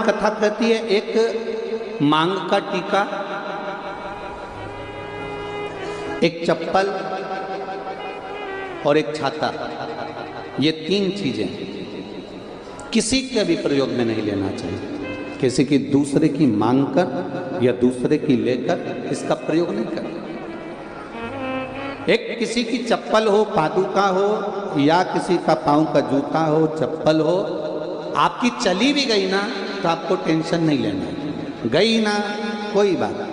कथा कहती है एक मांग का टीका, एक चप्पल और एक छाता, ये तीन चीजें किसी के भी प्रयोग में नहीं लेना चाहिए। किसी की दूसरे की मांग कर या दूसरे की लेकर इसका प्रयोग नहीं करना। एक किसी की चप्पल हो, पादुका हो, या किसी का पांव का जूता हो, चप्पल हो, आपकी चली भी गई ना तो आपको टेंशन नहीं लेना, गई ना कोई बात नहीं।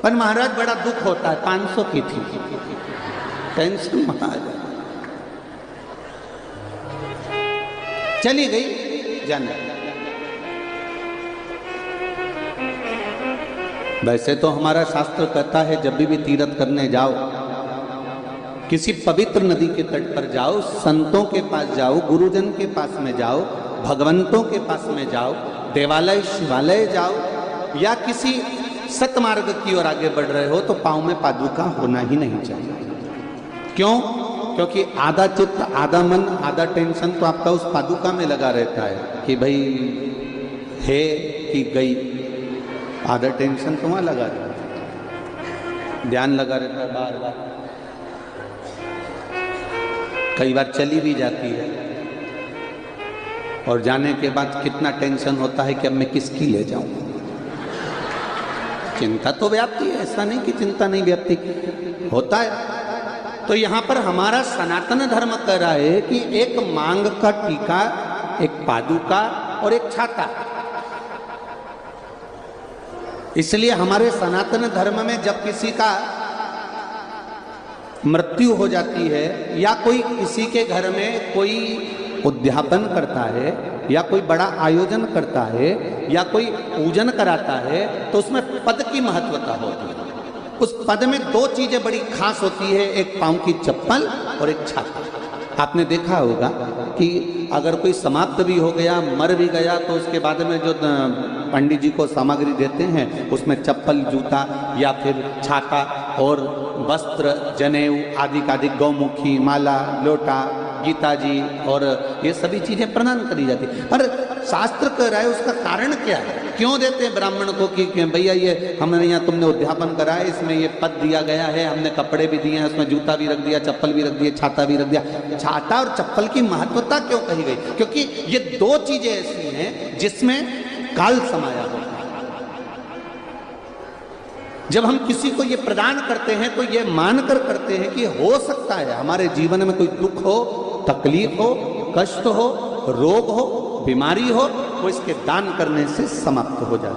पर महाराज बड़ा दुख होता है, 500 की थी, टेंशन महाराज चली गई जाने। वैसे तो हमारा शास्त्र कहता है जब भी तीर्थ करने जाओ, किसी पवित्र नदी के तट पर जाओ, संतों के पास जाओ, गुरुजन के पास में जाओ, भगवंतों के पास में जाओ, देवालय शिवालय जाओ, या किसी सतमार्ग की ओर आगे बढ़ रहे हो तो पांव में पादुका होना ही नहीं चाहिए। क्यों? क्योंकि आधा चित्त, आधा मन, आधा टेंशन तो आपका उस पादुका में लगा रहता है कि भाई है कि गई, आधा टेंशन तो वहां लगा रहता है, ध्यान लगा रहता है बार बार। कई बार चली भी जाती है और जाने के बाद कितना टेंशन होता है कि अब मैं किसकी ले जाऊं। चिंता तो व्याप्ति है, ऐसा नहीं कि चिंता नहीं व्याप्ति होता है। तो यहां पर हमारा सनातन धर्म कह रहा है कि एक मांग का टीका, एक पादुका और एक छाता। इसलिए हमारे सनातन धर्म में जब किसी का मृत्यु हो जाती है या कोई किसी के घर में कोई उद्यापन करता है या कोई बड़ा आयोजन करता है या कोई पूजन कराता है तो उसमें पद की महत्वता होती है। उस पद में दो चीजें बड़ी खास होती है, एक पांव की चप्पल और एक छाता। आपने देखा होगा कि अगर कोई समाप्त भी हो गया, मर भी गया, तो उसके बाद में जो पंडित जी को सामग्री देते हैं उसमें चप्पल, जूता या फिर छाता और वस्त्र, जनेऊ आदि का आदि, गौमुखी, माला, लोटा, गीता जी और ये सभी चीजें प्रदान करी जाती। पर शास्त्र कह रहा है उसका कारण क्या है, क्यों देते हैं ब्राह्मण को कि भैया ये हमने यहाँ तुमने उद्यापन करा है, इसमें ये पद दिया गया है, हमने कपड़े भी दिए हैं, उसमें जूता भी रख दिया, चप्पल भी रख दिया, छाता भी रख दिया। छाता और चप्पल की महत्वता क्यों कही गई? क्योंकि ये दो चीजें ऐसी हैं जिसमें काल समाया होता है। जब हम किसी को ये प्रदान करते हैं तो ये मानकर करते हैं कि हो सकता है हमारे जीवन में कोई दुख हो, तकलीफ हो, कष्ट हो, रोग हो, बीमारी हो, वो इसके दान करने से समाप्त हो जाए।